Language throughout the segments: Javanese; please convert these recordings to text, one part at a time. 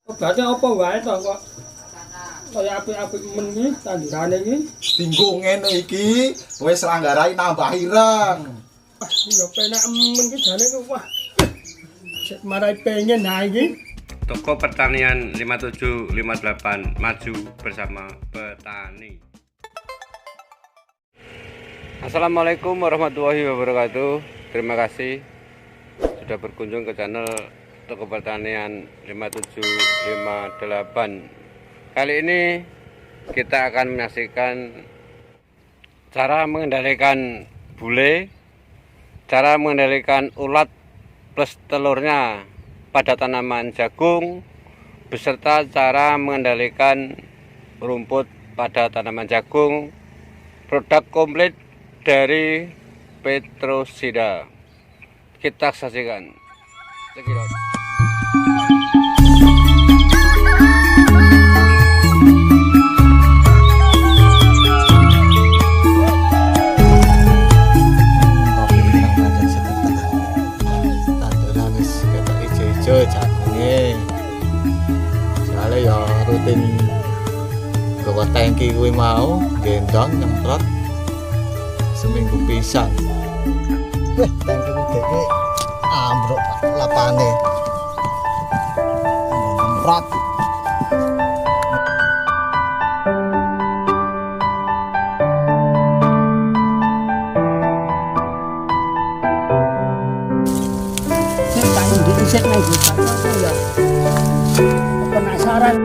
Berarti apa wae to kok kaya apik-apik men iki tandurane iki. Dinggo ngene iki wis ranggarai nambah ireng. Ah, ya penak men iki jane kok wah. Sik marai pengen ha iki. Toko Pertanian 5758 maju bersama petani. Assalamualaikum warahmatullahi wabarakatuh. Terima kasih sudah berkunjung ke channel Toko Pertanian 5758. Kali ini kita akan menyaksikan cara mengendalikan bule, cara mengendalikan ulat plus telurnya pada tanaman jagung, beserta cara mengendalikan rumput pada tanaman jagung. Produk komplit dari Petrosida. Kita saksikan. Check it out. Jagunge soalnya ya rutin gawa tangki kuwi mau gendong nyemprot seminggu pisan. Tangki iki ambruk lapane nyemprot. Set nang hutan ya. Penasaran.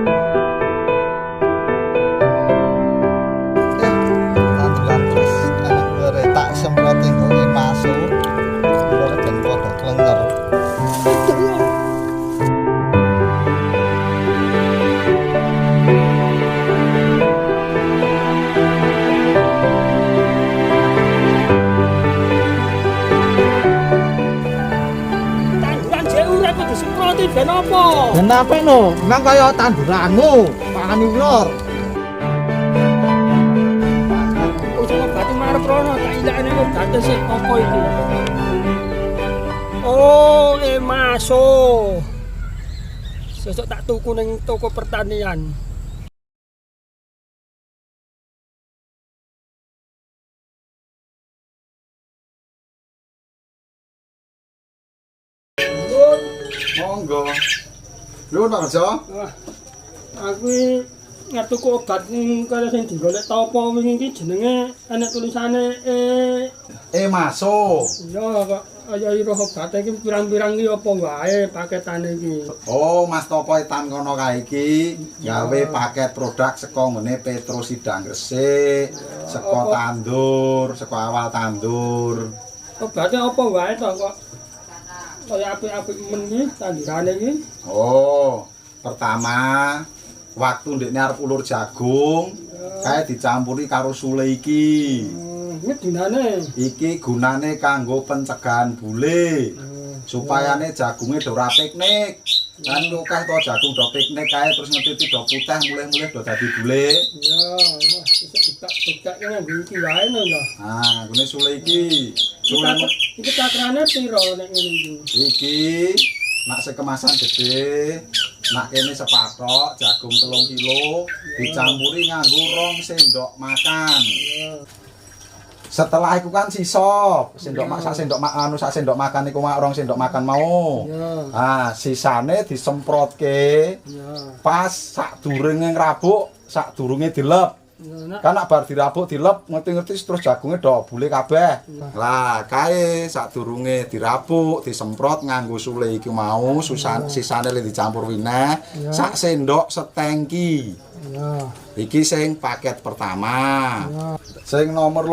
Tanduran terus anak gue tak semprotin gue masuk. Gue ben padha klenger. Ben apa? Ben apa no? Nang kaya tanduranmu, pangani ular. Oh, coba berarti marep rono tak ilakne obat sik apa iki? Oh, Emaso. Sesuk tak tuku ning toko pertanian. Monggo. Lho Pak Kerja. Wah. Aku ngerti kok obat ning kaya sing digolek topo wingi iki jenenge ana tulisane Emaso. iya kok kaya ira obat iki pirang-pirang iki apa wae paketane iki. Oh, Mas Topo etan kono kae iki gawe paket produk saka ngene Petrosida Gresik, saka tandur, saka awal tandur. Obatnya apa wae to kok kaya apik-apik men iki tandurane iki. Oh, pertama waktu ndekne arep ulur jagung kae dicampuri karo sule iki. Iki gunane. Iki gunane kanggo pencegahan bule. Supayane jagunge do ora piknik. Kan akeh to jagung do piknik kae terus ngetiti do putih mulih-mulih do dadi bule. Ya, iso becak-becak nganggo iki wae no ya. Ah, gune sule iki. Sule Iki takrane piro nek ngene iki? iki nak sekemasan gede, nak kene sepatok jagung 3 kilo dicampuri nganggo 2 sendok makan. Setelah iku kan sisa sendok sak sendok makan sak sendok makan iku 2 sendok makan mau. Ah, sisane disemprotke. Pas sadurunge ngrabuk, sadurunge dilep. Kan nak bar dirabuk dilep ngerti-ngerti terus jagunge do bule kabeh. Lah kae sadurunge dirabuk disemprot nganggo sule iki mau sisane le dicampur wineh sak sendok setengki. Iki sing paket pertama. Sing nomor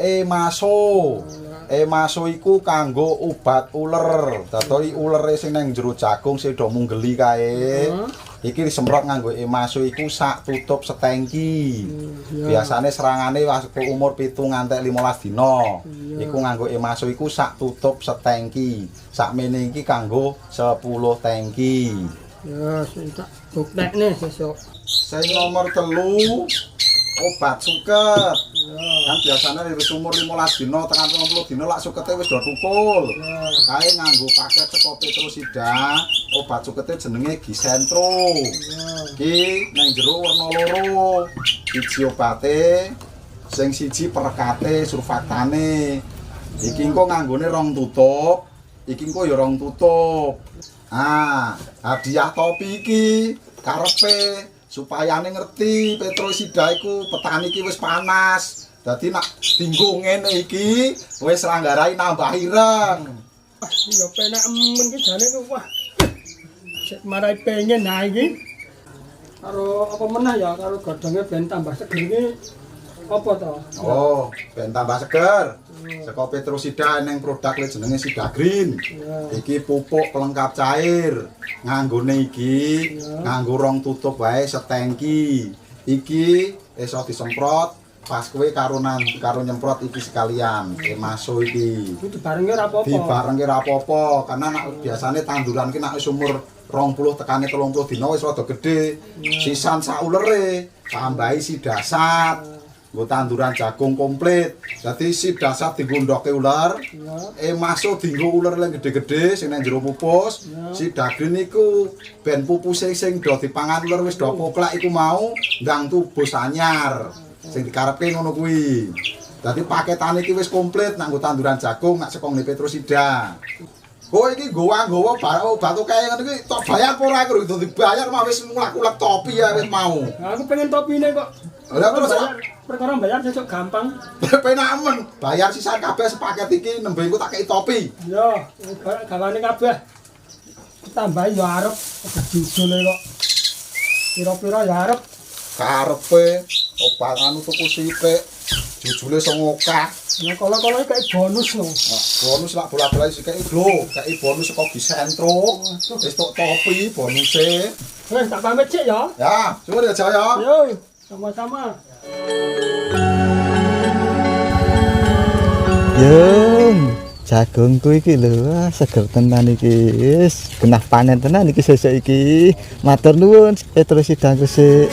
2 Emaso. Emaso iku kanggo obat uler. Dadi ulere sing nang jero jagung sing do munggeli kae. Iki disemprot nganggo Emaso iku sak tutup setengki. Biasane serangane umur 7 nganti 15 dina. Iku nganggo Emaso iku sak tutup setengki. Sakmene iki kanggo 10 tangki. Ya, sing tak buktekne sesuk. Sing nomor 3 obat suket. Kan biasanya wis umur 15 dina tekan 20 dina lak sukete wis do tukul. Kae nganggo paket saka Petrosida, obat sukete jenenge Gisentro. Iki nang jero werna loro. Siji obate, sing siji perekate surfaktane. Iki engko nganggone rong tutup, iki engko ya rong tutup. Ah, hadiah topi iki karepe supayane ngerti Petrosida iku petani iki wis panas. Dadi nak dinggo ngene iki wis ranggarai nambah ireng. Wah, ya penak men ki jane ku wah. Sik marai pengen nah iki. Karo apa meneh ya karo godhonge ben tambah seger iki apa to? Oh, ben tambah seger. Saka Petrosida ning produk le jenenge Sida Green. Iki pupuk pelengkap cair. Nganggone iki nganggo rong tutup wae setengki. Iki iso disemprot pas kowe karo nyemprot iki sekalian. Maso iki. Kudu barenge ra apa-apa. Dibarengke ra apa-apa karena nek biasane tanduran ki nek wis umur 20 tekane 30 dina wis rada gedhe. Sisan sak ulere tambahi sidasat. Nggo tanduran jagung komplit. Dadi sidasat digondokke ular. Masuk dienggo ular sing gedhe-gedhe sing nang jero pupus. Sida Green iku ben pupuse sing do dipangan ular wis do poklak iku mau ndang tubus anyar. Sing dikarepke ngono kuwi. Dadi paketane iki wis komplit nganggo tanduran jagung nak saka Petrosida. Oh iki nggawa obat kae ngono iki tok bayar apa ora aku dibayar mah wis mulak-mulak topi ya wis mau. Aku pengen topine kok. Lah terus perkara bayar sesuk gampang. penak men. Bayar sisa kabeh sepaket iki nembe engko tak kei topi. Yo, gawane kabeh. Tambahi yo arep jujule kok. Pira-pira ya arep Karepe obat anu tuku sithik. Jujule sing akeh. Ya kala-kala kayak bonus lho. Bonus lak bola-bola iki kei glo, kei bonus saka Gisentro. Wis tok topi bonuse. Wes tak pamit sik ya. Ya, suwun ya Jaya. Yo, sama-sama. Yung jagungku iki lho, seger tenan iki. Wis genah panen tenan iki sesuk iki. Matur nuwun Petrosida sik.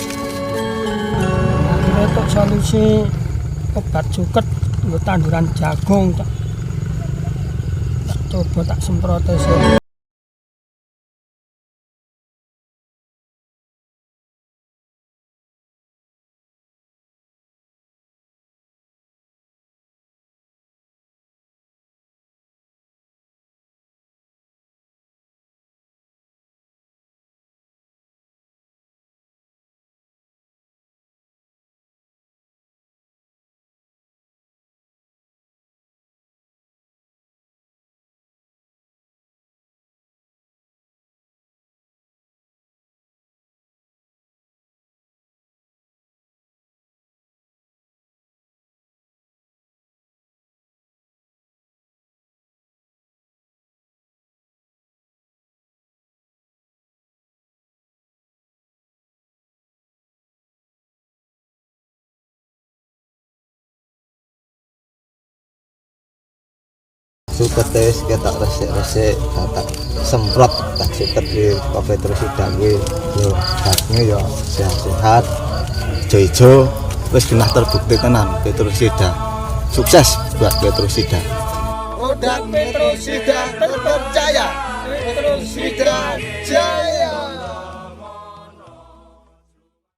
Akhirnya tok solusi obat suket nggo tanduran jagung tak coba tak semprot sik. Suket wis ketok resik-resik, tak semprot tak suket iki Petrosida kuwi. Yo, hakne yo sehat-sehat. Ijo-ijo wis genah terbukti tenan Petrosida. Sukses buat Petrosida. Produk Petrosida terpercaya. Petrosida Jaya.